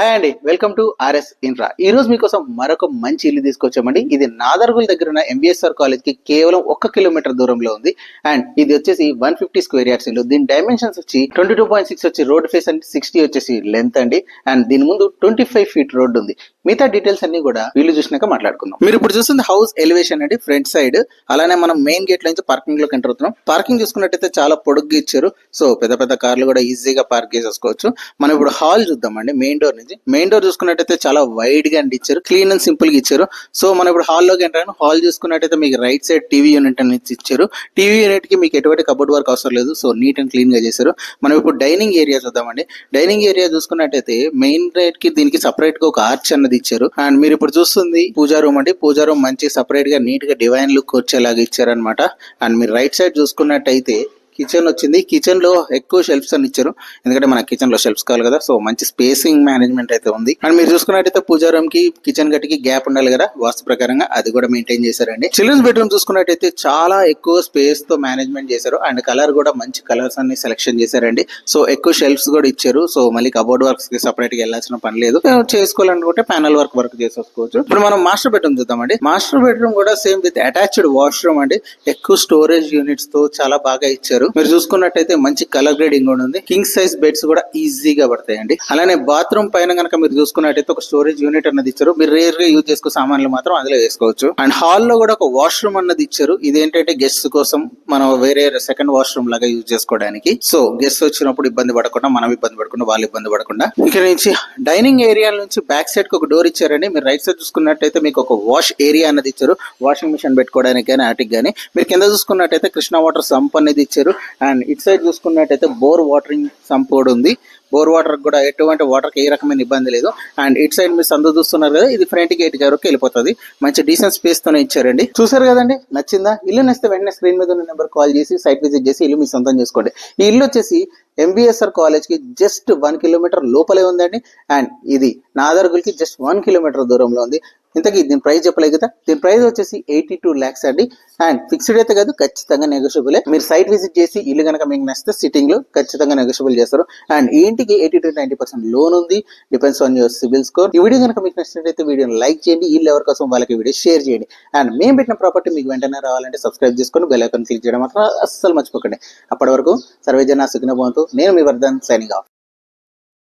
Hi అండి, welcome to RS infra. ఈ రోజు మీకోసం మరొక మంచి ఇల్లు తీసుకొచ్చామండి. ఇది నాదర్గుల్ దగ్గర ఉన్న ఎంబీఎస్ఆర్ కాలేజ్ కి కేవలం 1 కిలోమీటర్ దూరంలో ఉంది. అండ్ ఇది వచ్చేసి 150 స్క్వేర్ యార్డ్స్ ఇల్లు. దీని డైమెన్షన్స్ వచ్చి 22.6 వచ్చి రోడ్ ఫేస్ అండ్ 60 వచ్చేసి లెంత్ అండి. అండ్ దీని ముందు 25 ఫీట్ రోడ్ ఉంది. మిగతా డీటెయిల్స్ అన్ని కూడా వీళ్ళు చూసినాక మాట్లాడుకుందాం. మీరు ఇప్పుడు చూస్తుంది హౌస్ ఎలివేషన్ అండి, ఫ్రంట్ సైడ్. అలానే మనం మెయిన్ గేట్ నుంచి పార్కింగ్ లోకి ఎంటర్ అవుతున్నాం. పార్కింగ్ చూసుకున్నట్టయితే చాలా పొడుగ్గా ఇచ్చారు. సో పెద్ద పెద్ద కార్లు కూడా ఈజీగా పార్క్ చేసేసుకోవచ్చు. మనం ఇప్పుడు హాల్ చూద్దామండి. మెయిన్ డోర్ నుంచి మెయిన్ డోర్ చూసుకున్నట్టయితే చాలా వైడ్ గా ఇచ్చారు, క్లీన్ అండ్ సింపుల్ గా ఇచ్చారు. సో మనం ఇప్పుడు హాల్ లోకి ఎంటర్ అయినా హాల్ చూసుకున్నట్టయితే మీకు రైట్ సైడ్ టీవీ యూనిట్ అనేది ఇచ్చారు. టీవీ యూనిట్ కి మీకు ఎటువంటి కబోర్డ్ వర్క్ అవసరం లేదు. సో నీట్ అండ్ క్లీన్ గా చేశారు. మనం ఇప్పుడు డైనింగ్ ఏరియా చూద్దామండి. డైనింగ్ ఏరియా చూసుకున్నట్టయితే మెయిన్ రైట్ కి దీనికి సపరేట్ గా ఒక ఆర్చ్ అన్నది ఇచ్చారు. అండ్ మీరు ఇప్పుడు చూస్తుంది పూజా రూమ్ అండి. పూజా రూమ్ మంచి సపరేట్ గా నీట్ గా డివైన్ లుక్ వచ్చేలాగా ఇచ్చారనమాట. అండ్ మీరు రైట్ సైడ్ చూసుకున్నట్టయితే కిచెన్ వచ్చింది. కిచెన్ లో ఎక్కువ షెల్ఫ్స్ అని ఇచ్చారు, ఎందుకంటే మన కిచెన్ లో షెల్ఫ్స్ కావాలి కదా. సో మంచి స్పేసింగ్ మేనేజ్మెంట్ అయితే ఉంది. అండ్ మీరు చూసుకున్నట్టయితే పూజా రూమ్ కి కిచెన్ గట్టికి గ్యాప్ ఉండాలి కదా, వాస్తు ప్రకారంగా అది కూడా మెయింటైన్ చేశారండి. చిల్డ్రన్స్ బెడ్రూమ్ చూసుకున్నట్టయితే చాలా ఎక్కువ స్పేస్ తో మేనేజ్మెంట్ చేశారు. అండ్ కలర్ కూడా మంచి కలర్స్ అన్ని సెలెక్షన్ చేశారండి. సో ఎక్కువ షెల్ఫ్స్ కూడా ఇచ్చారు. సో మళ్ళీ కబోర్డ్ వర్క్స్ కి సపరేట్ గా వెళ్ళాల్సిన పని లేదు. చేసుకోవాలనుకుంటే ప్యానల్ వర్క్ చేసేసుకోవచ్చు. ఇప్పుడు మనం మాస్టర్ బెడ్రూమ్ చూద్దామండి. మాస్టర్ బెడ్రూమ్ కూడా సేమ్ విత్ అటాచ్డ్ వాష్రూమ్ అండి. ఎక్కువ స్టోరేజ్ యూనిట్స్ తో చాలా బాగా ఇచ్చారు. మీరు చూసుకున్నట్టయితే మంచి కలర్ గ్రేడింగ్ కూడా ఉంది. కింగ్ సైజ్ బెడ్స్ కూడా ఈజీగా పడతాయండి. అలానే బాత్రూమ్ పైన కనుక మీరు చూసుకున్నట్టయితే ఒక స్టోరేజ్ యూనిట్ అన్నది ఇచ్చారు. మీరు రేర్ గా యూజ్ చేసుకో సామాన్లు మాత్రం అందులో వేసుకోవచ్చు. అండ్ హాల్ లో కూడా ఒక వాష్రూమ్ అన్నది ఇచ్చారు. ఇదేంటంటే గెస్ట్ కోసం మనం వేరే సెకండ్ వాష్రూమ్ లాగా యూజ్ చేసుకోవడానికి. సో గెస్ట్ వచ్చినప్పుడు ఇబ్బంది పడకుండా, మనం ఇబ్బంది పడకుండా, వాళ్ళు ఇబ్బంది పడకుండా. ఇక్కడ నుంచి డైనింగ్ ఏరియా నుంచి బ్యాక్ సైడ్ కి ఒక డోర్ ఇచ్చారండి. మీరు రైట్ సైడ్ చూసుకున్నట్టయితే మీకు ఒక వాష్ ఏరియా అన్నది ఇచ్చారు. వాషింగ్ మిషన్ పెట్టుకోవడానికి కానీ వాటికి కానీ. మీరు కింద చూసుకున్నట్టయితే కృష్ణా వాటర్ సంప్ అనేది ఇచ్చారు. అండ్ ఇట్ సైడ్ చూసుకున్నట్టయితే బోర్ వాటరింగ్ సంప్ కూడా ఉంది. బోర్ వాటర్ కూడా ఎటువంటి వాటర్ కి ఏ రకమైన ఇబ్బంది లేదు. అండ్ ఇట్ సైడ్ మీరు సందు చూస్తున్నారు కదా, ఇది ఫ్రంట్ గేట్ వరకు వెళ్ళిపోతుంది. మంచి డీసెంట్ స్పేస్ తోనే ఇచ్చారండి. చూసారు కదండి, నచ్చిందా? ఇల్లు నచ్చితే వెంటనే స్క్రీన్ మీద ఉన్న నెంబర్ కాల్ చేసి సైట్ విజిట్ చేసి ఇల్లు మీ సొంతం చేసుకోండి. ఈ ఇల్లు వచ్చేసి ఎంబీఎస్ఆర్ కాలేజ్ కి జస్ట్ 1 కిలోమీటర్ లోపలే ఉందండి. అండ్ ఇది నాదర్గుల్ కి జస్ట్ 1 కిలోమీటర్ దూరంలో ఉంది. ఇంతకీ దీని ప్రైస్ చెప్పలేదు కదా. దీని ప్రైస్ వచ్చేసి 82 lakhs అండి. అండ్ ఫిక్స్డ్ అయితే కాదు, ఖచ్చితంగా నెగోషియబుల్. మీరు సైట్ విజిట్ చేసి ఇల్లు కనుక మీకు నచ్చితే సిట్టింగ్ లో ఖచ్చితంగా నెగోషియబుల్ చేస్తారు. అండ్ ఈ ఇంటికి 80 to 90% లోన్ ఉంది. Depends on your CIBIL score. ఈ వీడియో కనుక మీకు నచ్చినట్లయితే వీడియోని లైక్ చేయండి. ఇల్లు ఎవరి కోసం వాళ్ళకి వీడియో షేర్ చేయండి. అండ్ మేము పెట్టిన ప్రాపర్టీ మీకు వెంటనే రావాలంటే సబ్స్క్రైబ్ చేసుకొని బెల్ ఐకాన్ క్లిక్ చేయడం మాత్రం అస్సలు మర్చిపోకండి. అప్పటి వరకు సర్వేజన సుఖినో భవంతు. నేను మీ వర్ధన్, సైనింగ్ ఆఫ్.